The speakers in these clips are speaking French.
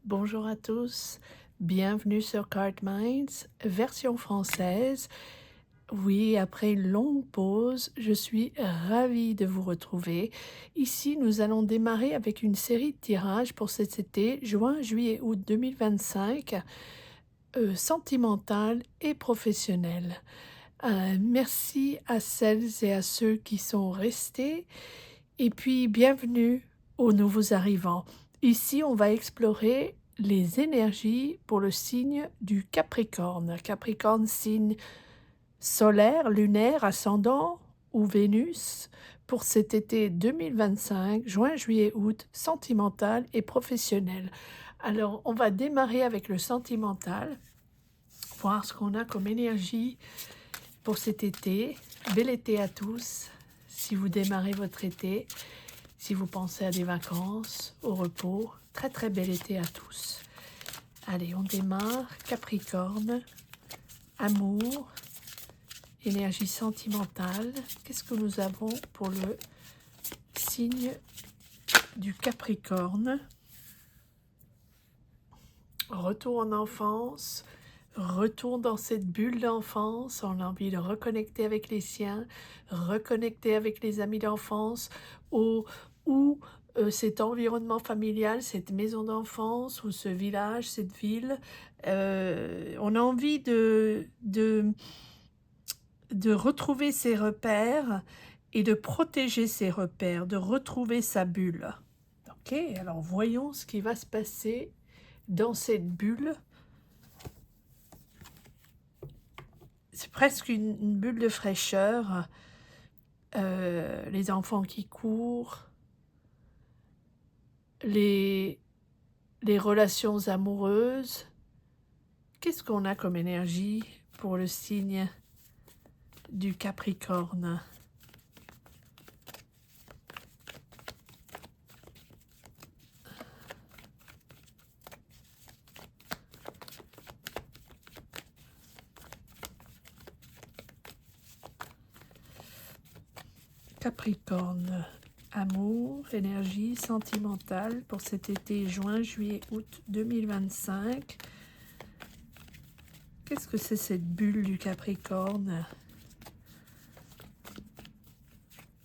Bonjour à tous, bienvenue sur Card Minds, version française. Oui, après une longue pause, je suis ravie de vous retrouver. Ici, nous allons démarrer avec une série de tirages pour cet été, juin, juillet, août 2025, sentimental et professionnel. Merci à celles et à ceux qui sont restés et puis bienvenue aux nouveaux arrivants. Ici, on va explorer les énergies pour le signe du Capricorne. Capricorne, signe solaire, lunaire, ascendant ou Vénus pour cet été 2025, juin, juillet, août, sentimental et professionnel. Alors, on va démarrer avec le sentimental, voir ce qu'on a comme énergie pour cet été. Bel été à tous, si vous démarrez votre été. Si vous pensez à des vacances, au repos, très très bel été à tous. Allez, on démarre. Capricorne, amour, énergie sentimentale. Qu'est-ce que nous avons pour le signe du Capricorne? Retour en enfance, retour dans cette bulle d'enfance. On a envie de reconnecter avec les siens, reconnecter avec les amis d'enfance, ou cet environnement familial, cette maison d'enfance, ou ce village, cette ville. On a envie de retrouver ses repères et de protéger ses repères, de retrouver sa bulle. Ok, alors voyons ce qui va se passer dans cette bulle. C'est presque une bulle de fraîcheur. Les enfants qui courent, les relations amoureuses. Qu'est-ce qu'on a comme énergie pour le signe du Capricorne? Capricorne, amour, énergie sentimentale pour cet été, juin, juillet, août 2025. Qu'est-ce que c'est cette bulle du Capricorne?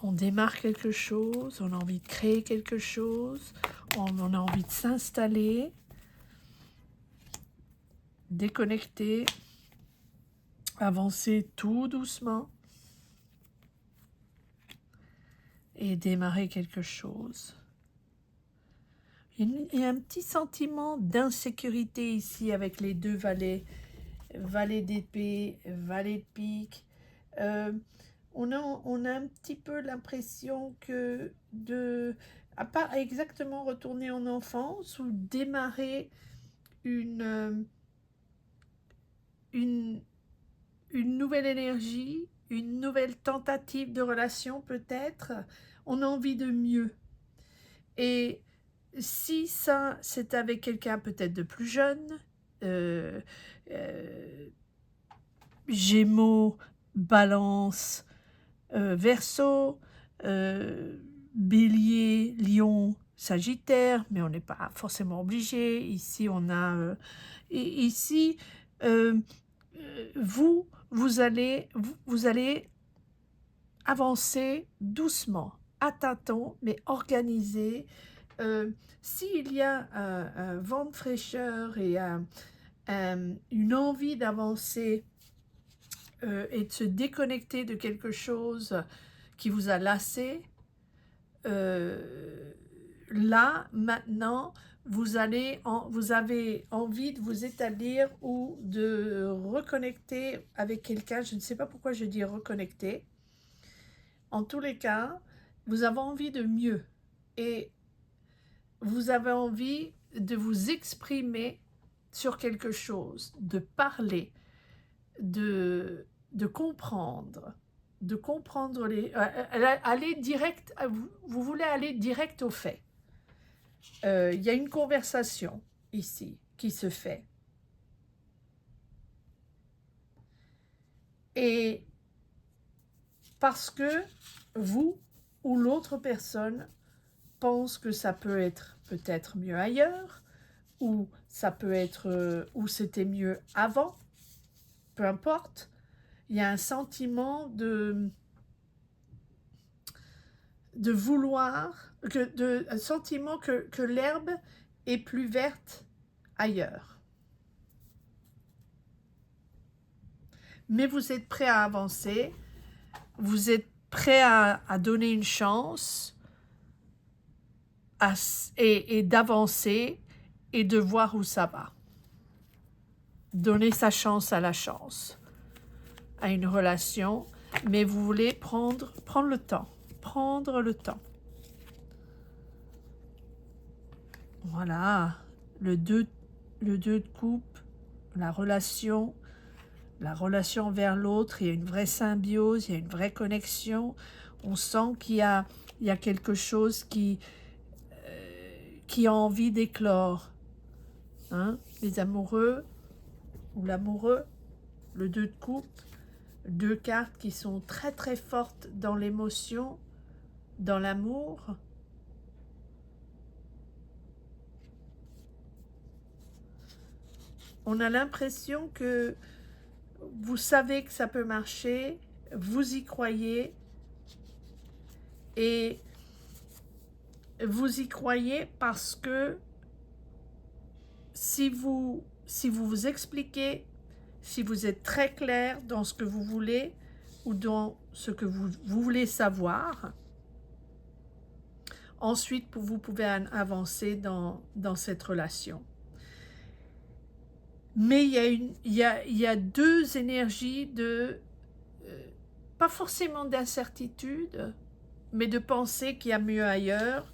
On démarre quelque chose, on a envie de créer quelque chose, on a envie de s'installer, déconnecter, avancer tout doucement et démarrer quelque chose. Il y a un petit sentiment d'insécurité ici avec les deux valets, valet d'épée, valet de pique. On a un petit peu l'impression que à pas exactement retourner en enfance ou démarrer une, une, une nouvelle énergie, une nouvelle tentative de relation peut-être. On a envie de mieux. Et si ça, c'est avec quelqu'un peut-être de plus jeune, euh, euh, Gémeaux, Balance, Verseau, Bélier, Lion, Sagittaire, mais on n'est pas forcément obligé. Ici, on a... ici, euh, vous allez avancer doucement, à tâtons, mais organisé. S'il y a un vent de fraîcheur et une envie d'avancer et de se déconnecter de quelque chose qui vous a lassé, là, maintenant, vous avez envie de vous établir ou de reconnecter avec quelqu'un. Je ne sais pas pourquoi je dis reconnecter. En tous les cas, vous avez envie de mieux et vous avez envie de vous exprimer sur quelque chose, de parler, de comprendre, aller direct, vous voulez aller direct au fait. Il y a une conversation ici qui se fait. Et parce que vous ou l'autre personne pense que ça peut être peut-être mieux ailleurs, ou ça peut être ou c'était mieux avant, peu importe. Il y a un sentiment de vouloir, un sentiment que l'herbe est plus verte ailleurs. Mais vous êtes prêt à avancer, vous êtes prêt à donner une chance et d'avancer et de voir où ça va. Donner sa chance à la chance, à une relation, mais vous voulez prendre le temps. Prendre le temps. Voilà, le 2 de coupe, la relation vers l'autre, il y a une vraie symbiose, il y a une vraie connexion. On sent qu'il y a quelque chose qui a envie d'éclore. Hein? Les amoureux ou l'amoureux, le 2 de coupe, deux cartes qui sont très très fortes dans l'émotion, dans l'amour. On a l'impression que vous savez que ça peut marcher, vous y croyez, et vous y croyez parce que si vous vous expliquez, si vous êtes très clair dans ce que vous voulez ou dans ce que vous voulez savoir, ensuite vous pouvez avancer dans cette relation. Mais il y a deux énergies pas forcément d'incertitude, mais de penser qu'il y a mieux ailleurs,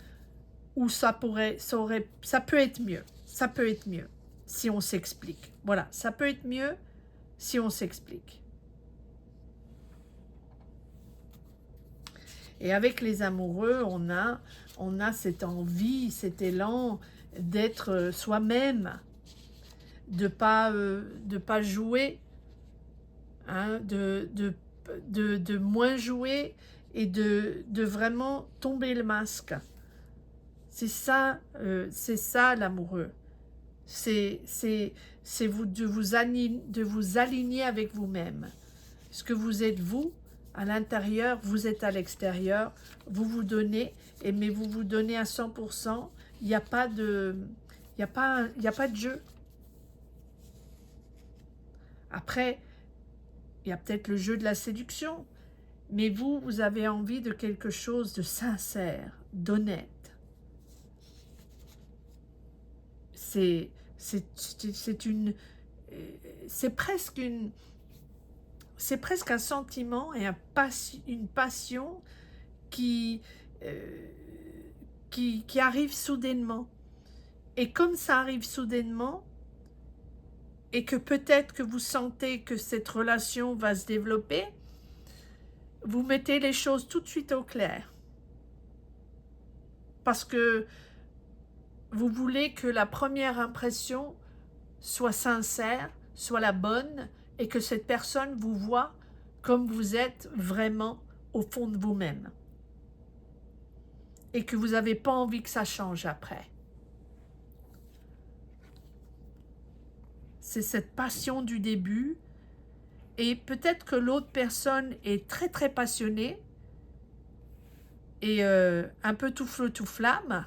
ou ça peut être mieux. Ça peut être mieux si on s'explique. Voilà, ça peut être mieux si on s'explique. Et avec les amoureux, on a cette envie, cet élan d'être soi-même, de pas jouer, hein, de moins jouer et de vraiment tomber le masque. C'est ça l'amoureux. C'est de vous aligner avec vous-même. Ce que vous êtes vous, à l'intérieur, vous êtes à l'extérieur, vous vous donnez, mais vous vous donnez à 100%, il n'y a pas de jeu. Après, il y a peut-être le jeu de la séduction, mais vous avez envie de quelque chose de sincère, d'honnête. C'est presque un sentiment et une passion qui arrive soudainement. Et comme ça arrive soudainement, et que peut-être que vous sentez que cette relation va se développer, vous mettez les choses tout de suite au clair. Parce que vous voulez que la première impression soit sincère, soit la bonne, et que cette personne vous voit comme vous êtes vraiment au fond de vous-même. Et que vous n'avez pas envie que ça change après. C'est cette passion du début, et peut-être que l'autre personne est très très passionnée, et un peu tout feu tout flamme,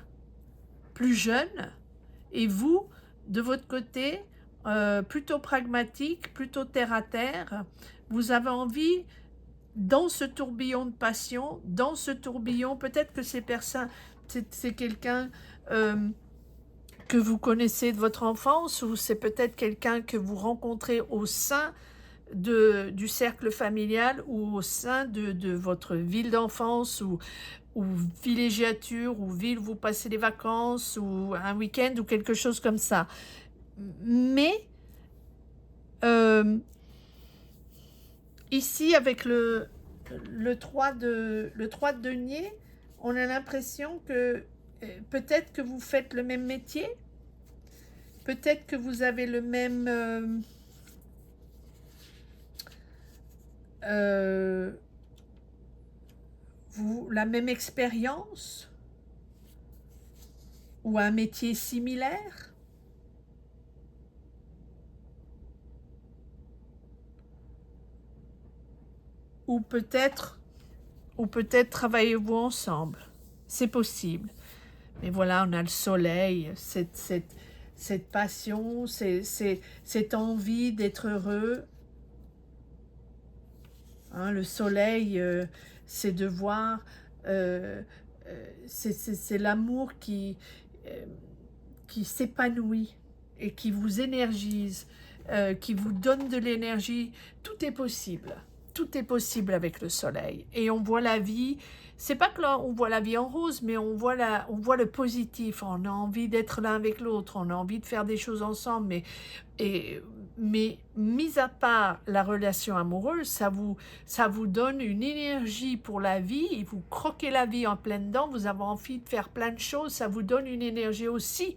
plus jeune, et vous, de votre côté, plutôt pragmatique, plutôt terre à terre, vous avez envie, dans ce tourbillon de passion, dans ce tourbillon, peut-être que c'est quelqu'un que vous connaissez de votre enfance, ou c'est peut-être quelqu'un que vous rencontrez au sein du cercle familial, ou au sein de votre ville d'enfance, ou villégiature, ou ville où vous passez des vacances, ou un week-end, ou quelque chose comme ça. Mais ici, avec le 3 de denier, on a l'impression que peut-être que vous faites le même métier, peut-être que vous avez le même la même expérience, ou un métier similaire. ou peut-être travaillez-vous ensemble. C'est possible. Mais voilà, on a le soleil, cette passion, cette envie d'être heureux. Hein, le soleil, c'est de voir, c'est l'amour qui s'épanouit et qui vous énergise, qui vous donne de l'énergie. Tout est possible. Tout est possible avec le soleil. Et on voit la vie, c'est pas que là on voit la vie en rose, mais on voit le positif. On a envie d'être l'un avec l'autre, on a envie de faire des choses ensemble, mais mis à part la relation amoureuse, ça vous donne une énergie pour la vie, et vous croquez la vie en pleine dents, vous avez envie de faire plein de choses, ça vous donne une énergie aussi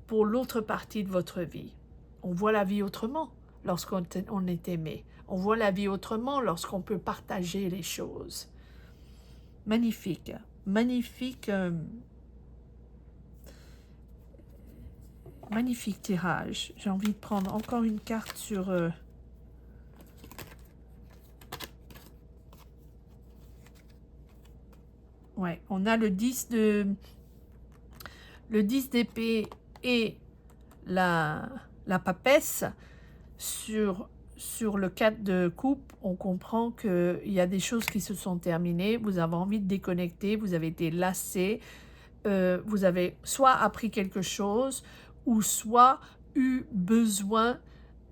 pour l'autre partie de votre vie. On voit la vie autrement lorsqu'on est aimé. On voit la vie autrement lorsqu'on peut partager les choses. Magnifique, magnifique, magnifique tirage. J'ai envie de prendre encore une carte sur... Ouais, on a le 10 d'épée et la papesse. Sur le 4 de coupe, on comprend qu'il y a des choses qui se sont terminées, vous avez envie de déconnecter, vous avez été lassé, vous avez soit appris quelque chose, ou soit eu besoin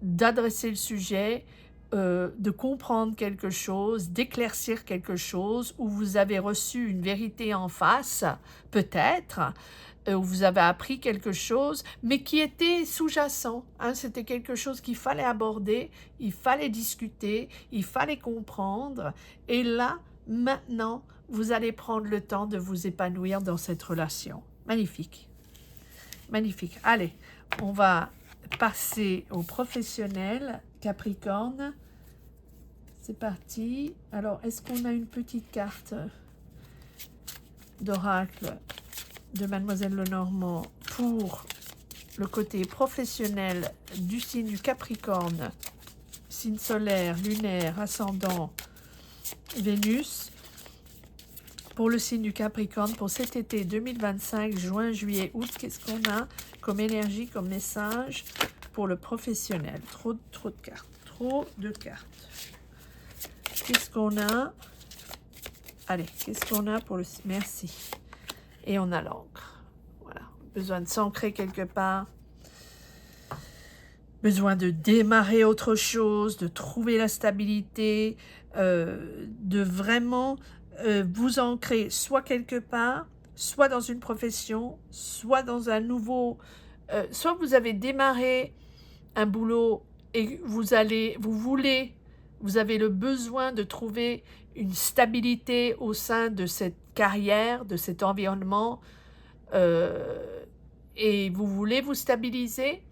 d'adresser le sujet, de comprendre quelque chose, d'éclaircir quelque chose, ou vous avez reçu une vérité en face, peut-être, où vous avez appris quelque chose, mais qui était sous-jacent. Hein, c'était quelque chose qu'il fallait aborder, il fallait discuter, il fallait comprendre. Et là, maintenant, vous allez prendre le temps de vous épanouir dans cette relation. Magnifique. Magnifique. Allez, on va passer au professionnel, Capricorne. C'est parti. Alors, est-ce qu'on a une petite carte d'oracle de Mademoiselle Lenormand pour le côté professionnel du signe du Capricorne, signe solaire, lunaire, ascendant, Vénus, pour le signe du Capricorne pour cet été 2025, juin, juillet, août? Qu'est-ce qu'on a comme énergie, comme message pour le professionnel? Trop de cartes, trop de cartes. Qu'est-ce qu'on a? Allez, qu'est-ce qu'on a pour le... Merci. Et on a l'encre. Voilà. Besoin de s'ancrer quelque part. Besoin de démarrer autre chose, de trouver la stabilité, de vraiment vous ancrer soit quelque part, soit dans une profession, soit dans un nouveau... soit vous avez démarré un boulot et vous avez le besoin de trouver une stabilité au sein de cette carrière, de cet environnement, et vous voulez vous stabiliser,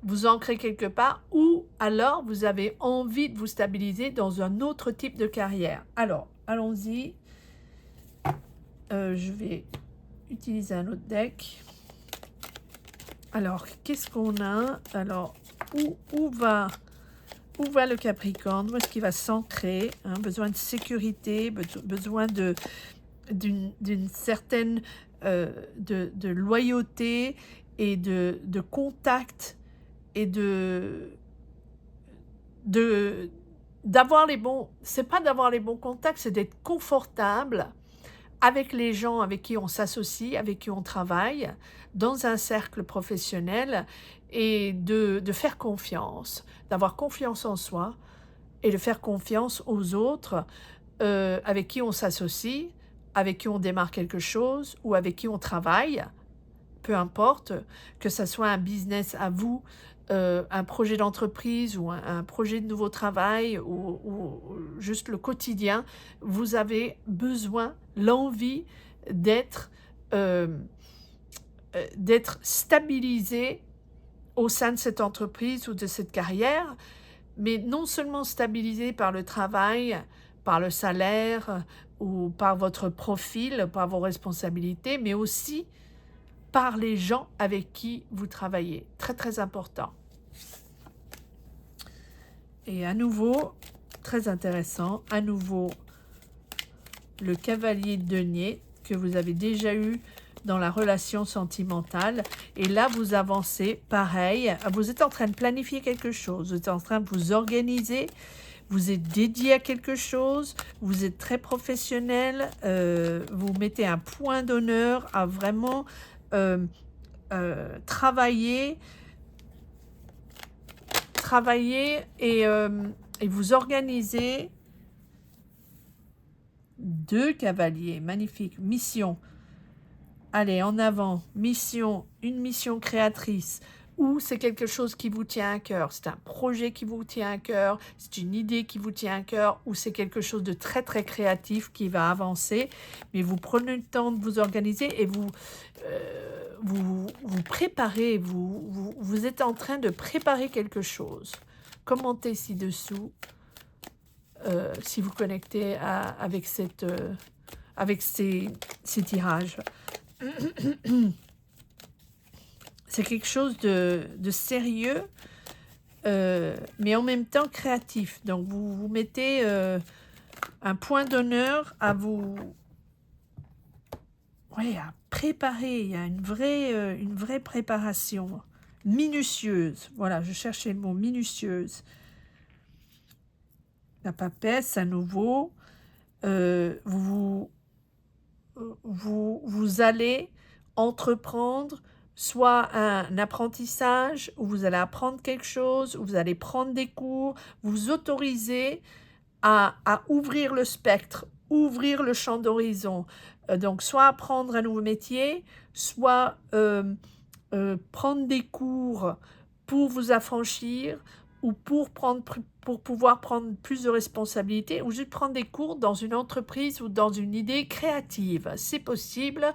vous ancrer quelque part, ou alors vous avez envie de vous stabiliser dans un autre type de carrière. Alors, allons-y. Je vais utiliser un autre deck. Alors, qu'est-ce qu'on a? Alors, où va le Capricorne? Où est-ce qu'il va s'ancrer? Hein, besoin de sécurité, besoin d'une certaine de loyauté et de contact et d'avoir les bons... C'est pas d'avoir les bons contacts, c'est d'être confortable avec les gens avec qui on s'associe, avec qui on travaille, dans un cercle professionnel, et de faire confiance, d'avoir confiance en soi et de faire confiance aux autres avec qui on s'associe, avec qui on démarre quelque chose ou avec qui on travaille, peu importe, que ce soit un business à vous, un projet d'entreprise ou un projet de nouveau travail ou juste le quotidien, vous avez besoin, l'envie d'être stabilisé au sein de cette entreprise ou de cette carrière, mais non seulement stabilisé par le travail, par le salaire ou par votre profil, par vos responsabilités, mais aussi par les gens avec qui vous travaillez. Très, très important. Et à nouveau, très intéressant. À nouveau, le cavalier de denier que vous avez déjà eu dans la relation sentimentale. Et là, vous avancez, pareil, vous êtes en train de planifier quelque chose, vous êtes en train de vous organiser, vous êtes dédié à quelque chose, vous êtes très professionnel, vous mettez un point d'honneur à vraiment travailler et vous organisez. 2 cavaliers, magnifique, mission. Allez, en avant, mission, une mission créatrice, ou c'est quelque chose qui vous tient à cœur, c'est un projet qui vous tient à cœur, c'est une idée qui vous tient à cœur, ou c'est quelque chose de très très créatif qui va avancer, mais vous prenez le temps de vous organiser et vous préparez, vous êtes en train de préparer quelque chose. Commentez ci-dessous si vous connectez avec ces tirages. C'est quelque chose de sérieux, mais en même temps créatif. Donc, vous mettez un point d'honneur à à préparer. Il y a une vraie préparation minutieuse. Voilà, je cherchais le mot minutieuse. La papesse, à nouveau. Vous allez entreprendre soit un apprentissage, où vous allez apprendre quelque chose, où vous allez prendre des cours, vous autorisez à ouvrir le spectre, ouvrir le champ d'horizon. Donc, soit apprendre un nouveau métier, soit prendre des cours pour vous affranchir, ou pour pouvoir prendre plus de responsabilités, ou juste prendre des cours dans une entreprise ou dans une idée créative. C'est possible.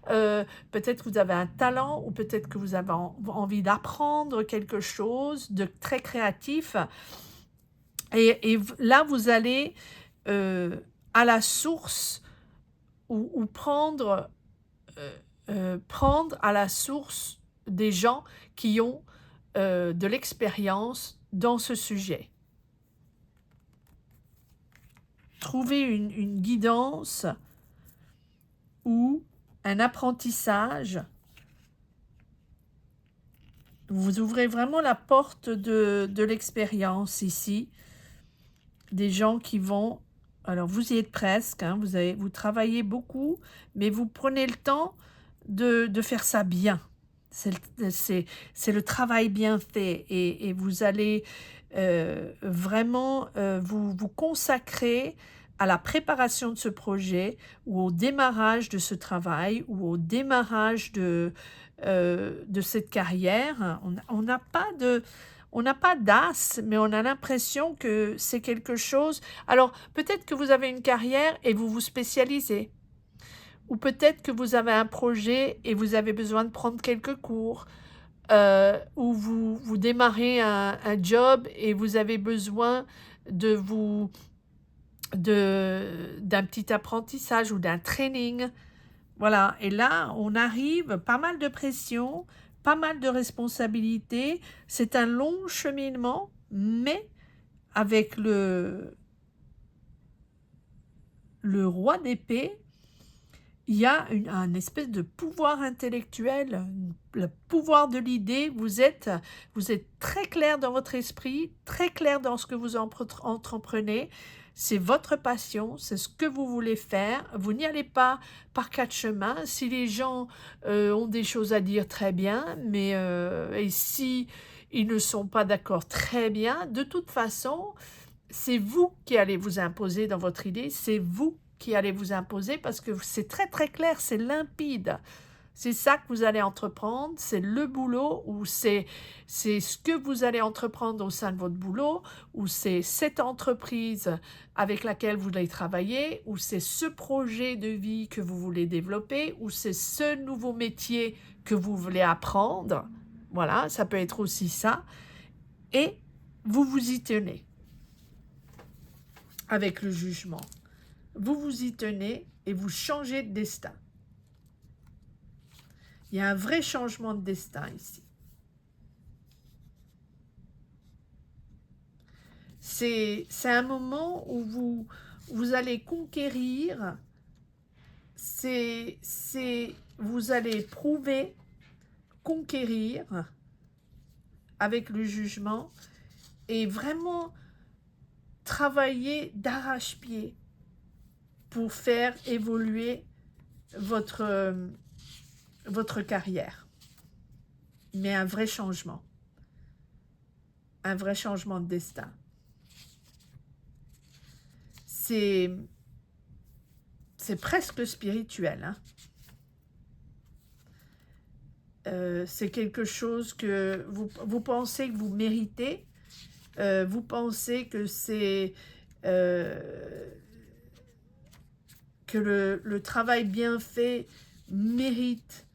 Peut-être que vous avez un talent, ou peut-être que vous avez envie d'apprendre quelque chose de très créatif. Et là, vous allez à la source, ou prendre à la source des gens qui ont de l'expérience dans ce sujet. Trouver une guidance ou un apprentissage. Vous ouvrez vraiment la porte de l'expérience ici. Des gens qui vont... Alors, vous y êtes presque, hein, vous travaillez beaucoup, mais vous prenez le temps de faire ça bien. C'est le travail bien fait, et vous allez vraiment vous consacrer à la préparation de ce projet, ou au démarrage de ce travail, ou au démarrage de cette carrière. On n'a pas d'as, mais on a l'impression que c'est quelque chose... Alors, peut-être que vous avez une carrière et vous vous spécialisez. Ou peut-être que vous avez un projet et vous avez besoin de prendre quelques cours. Ou vous démarrez un job et vous avez besoin d'un petit apprentissage ou d'un training. Voilà, et là, on arrive, pas mal de pression, pas mal de responsabilités. C'est un long cheminement, mais avec le roi d'épée, il y a un espèce de pouvoir intellectuel, le pouvoir de l'idée. Vous êtes très clair dans votre esprit, très clair dans ce que vous entreprenez. C'est votre passion, c'est ce que vous voulez faire. Vous n'y allez pas par 4 chemins. Si les gens ont des choses à dire, très bien, mais et si ils ne sont pas d'accord, très bien. De toute façon, c'est vous qui allez vous imposer dans votre idée, c'est vous qui allez vous imposer, parce que c'est très très clair, c'est limpide. C'est ça que vous allez entreprendre, c'est le boulot, ou c'est ce que vous allez entreprendre au sein de votre boulot, ou c'est cette entreprise avec laquelle vous voulez travailler, ou c'est ce projet de vie que vous voulez développer, ou c'est ce nouveau métier que vous voulez apprendre. Voilà, ça peut être aussi ça. Et vous vous y tenez avec le jugement. Vous vous y tenez et vous changez de destin. Il y a un vrai changement de destin ici. C'est un moment où vous allez conquérir, vous allez prouver, conquérir avec le jugement et vraiment travailler d'arrache-pied pour faire évoluer votre carrière. Mais un vrai changement de destin. C'est presque spirituel, hein. C'est quelque chose que vous pensez que vous méritez, vous pensez que c'est que le travail bien fait mérite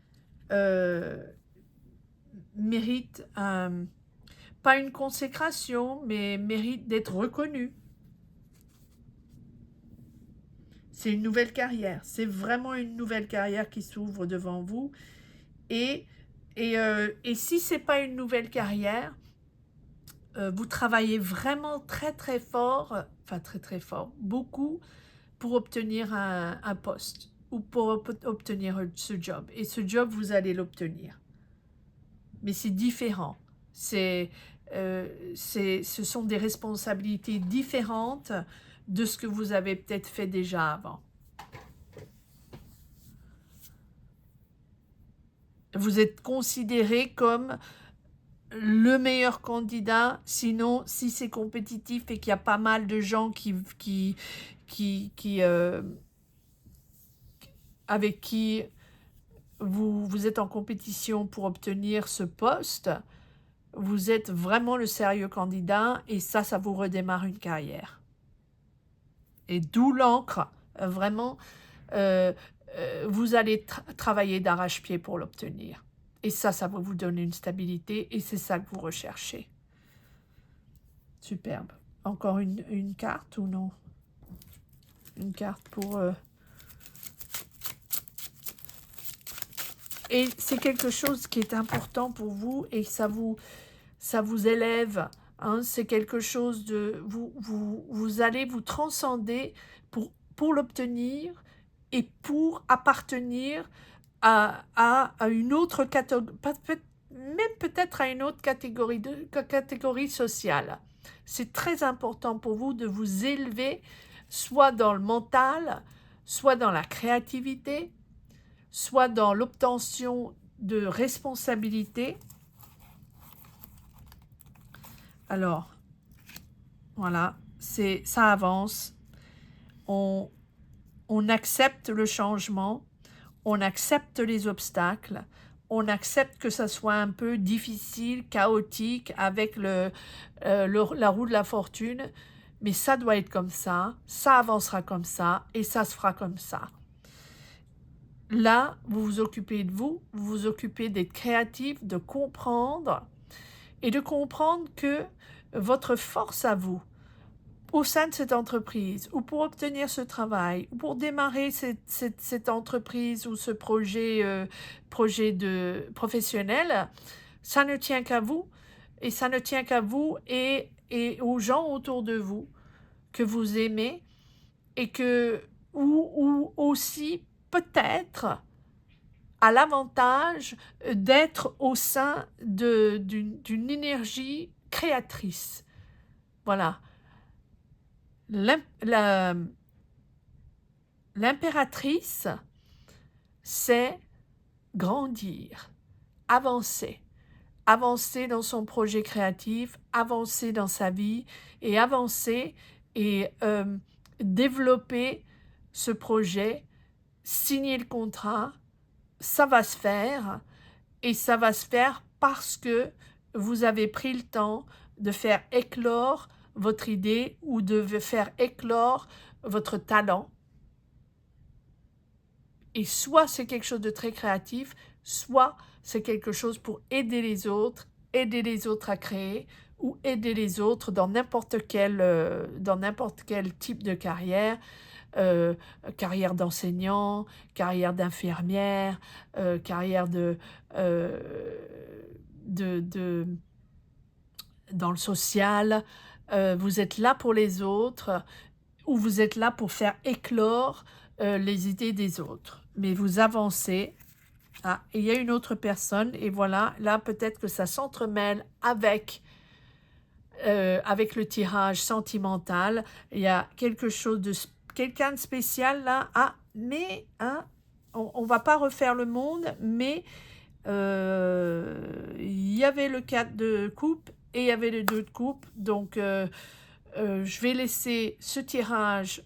pas une consécration, mais mérite d'être reconnu. C'est une nouvelle carrière, c'est vraiment une nouvelle carrière qui s'ouvre devant vous. Et si ce n'est pas une nouvelle carrière, vous travaillez vraiment très très fort, très fort, beaucoup, pour obtenir un poste ou pour obtenir ce job. Et ce job, vous allez l'obtenir. Mais c'est différent. Ce sont des responsabilités différentes de ce que vous avez peut-être fait déjà avant. Vous êtes considéré comme le meilleur candidat, sinon si c'est compétitif et qu'il y a pas mal de gens avec qui vous êtes en compétition pour obtenir ce poste, vous êtes vraiment le sérieux candidat et ça vous redémarre une carrière. Et d'où l'encre, vraiment, vous allez travailler d'arrache-pied pour l'obtenir. Et ça va vous donner une stabilité et c'est ça que vous recherchez. Superbe. Encore une carte ou non? Une carte pour... Et c'est quelque chose qui est important pour vous et ça vous élève. Hein, c'est quelque chose de... Vous allez vous transcender pour l'obtenir et pour appartenir à une autre catégorie, même peut-être à une autre catégorie sociale. C'est très important pour vous de vous élever, soit dans le mental, soit dans la créativité, soit dans l'obtention de responsabilités. Alors, voilà, ça avance. On accepte le changement, on accepte les obstacles, on accepte que ça soit un peu difficile, chaotique, avec la roue de la fortune, mais ça doit être comme ça avancera comme ça, et ça se fera comme ça. Là, vous vous occupez de vous vous occupez d'être créatif, de comprendre, et de comprendre que votre force à vous, au sein de cette entreprise, ou pour obtenir ce travail, ou pour démarrer cette entreprise ou ce projet professionnel, ça ne tient qu'à vous, et ça ne tient qu'à vous et aux gens autour de vous que vous aimez, et ou aussi peut-être à l'avantage d'être au sein d'une énergie créatrice. Voilà. L'impératrice, c'est grandir, avancer dans son projet créatif, avancer dans sa vie et avancer et développer ce projet, signer le contrat, ça va se faire et ça va se faire parce que vous avez pris le temps de faire éclore votre idée ou de faire éclore votre talent. Et soit c'est quelque chose de très créatif, soit c'est quelque chose pour aider les autres à créer ou aider les autres dans n'importe quel type de carrière, carrière d'enseignant, carrière d'infirmière, carrière dans le social, vous êtes là pour les autres ou vous êtes là pour faire éclore les idées des autres. Mais vous avancez. Ah, et il y a une autre personne et voilà, là peut-être que ça s'entremêle avec le tirage sentimental. Il y a quelque chose de quelqu'un de spécial là. Ah, mais hein, on va pas refaire le monde, mais il y avait le 4 de coupe et il y avait le 2 de coupe. Donc, je vais laisser ce tirage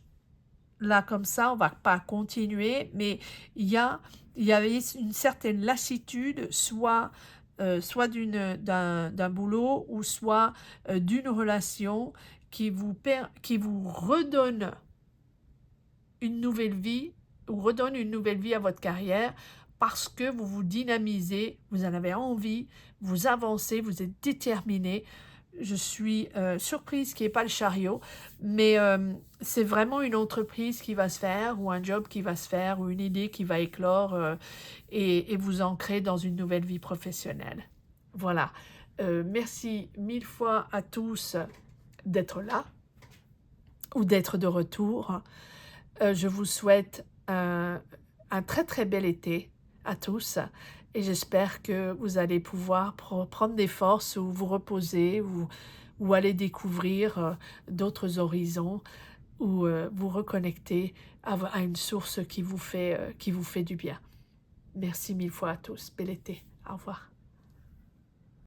là comme ça. On va pas continuer, mais il y avait une certaine lassitude, soit d'un boulot ou soit d'une relation qui vous redonne une nouvelle vie ou redonne une nouvelle vie à votre carrière parce que vous vous dynamisez, vous en avez envie, vous avancez, vous êtes déterminé. Je suis surprise qu'il n'y ait pas le chariot, mais c'est vraiment une entreprise qui va se faire ou un job qui va se faire ou une idée qui va éclore et vous ancrer dans une nouvelle vie professionnelle. Voilà. Merci mille fois à tous d'être là ou d'être de retour. Je vous souhaite un très très bel été à tous et j'espère que vous allez pouvoir prendre des forces ou vous reposer ou aller découvrir d'autres horizons ou vous reconnecter à une source qui vous fait du bien. Merci mille fois à tous. Bel été. Au revoir.